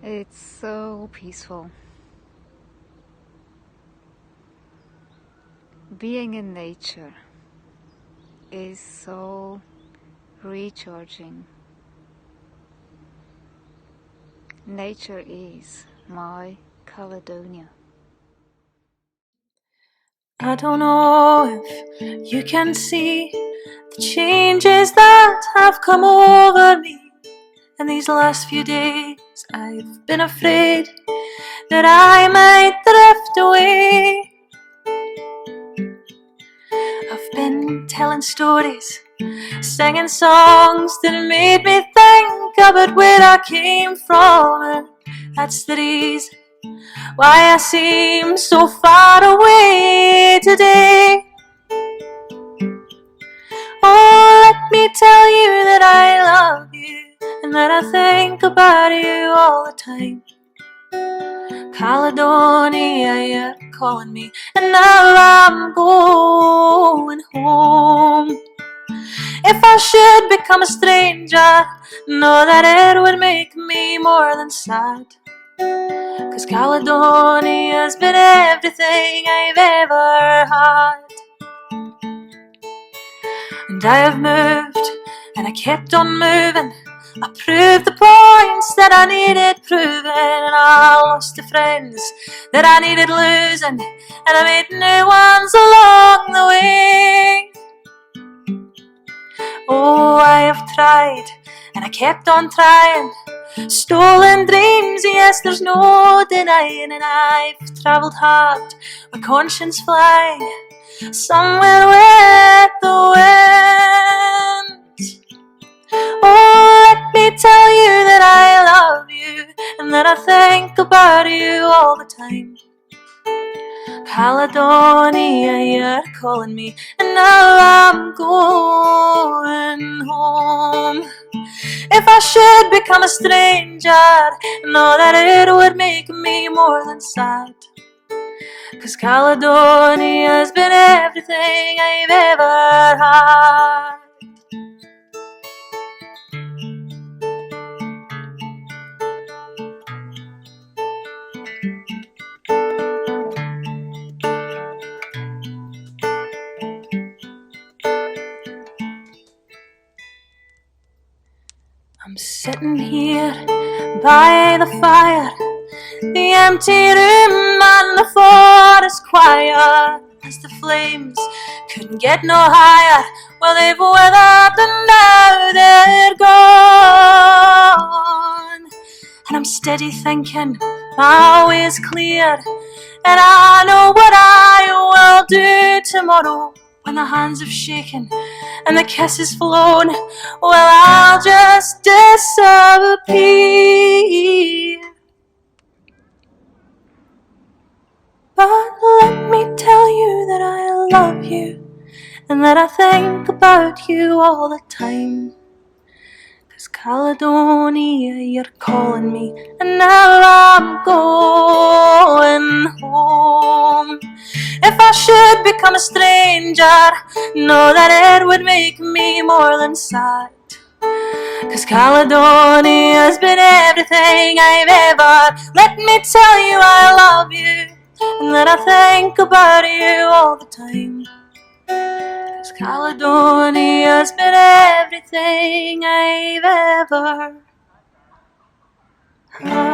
It's so peaceful. Being in nature is so recharging. Nature is my Caledonia. I don't know if you can see the changes that have come over me. In these last few days, I've been afraid that I might drift away. I've been telling stories, singing songs that made me think about where I came from, and that's the reason why I seem so far away today. Oh, let me tell you that I love you and that I think about you all the time. Caledonia, you're calling me, and now I'm going home. If I should become a stranger, know that it would make me more than sad. 'Cause Caledonia's been everything I've ever had. And I have moved, and I kept on moving. I proved the points that I needed proving, and I lost the friends that I needed losing, and I made new ones along the way. Oh, I have tried, and I kept on trying. Stolen dreams, yes, there's no denying, and I've travelled hard with conscience flying somewhere with the winds. Oh, let me tell you that I love you and that I think about you all the time. Caledonia, you're calling me, and now I'm going home. If I should become a stranger, know that it would make me more than sad. 'Cause Caledonia's been everything I've ever had. I'm sitting here by the fire, the empty room and the forest quiet, as the flames couldn't get no higher. Well, they've weathered and now they're gone. And I'm steady thinking my way is clear, and I know what I will do tomorrow. When the hands have shaken and the kisses flown, well, I'll just disappear. But let me tell you that I love you and that I think about you all the time. 'Cause Caledonia, you're calling me, and now I'm going home. If I should become a stranger, know that it would make me more than sad. 'Cause Caledonia's been everything I've ever. Let me tell you I love you and that I think about you all the time. 'Cause Caledonia's been everything I've ever had.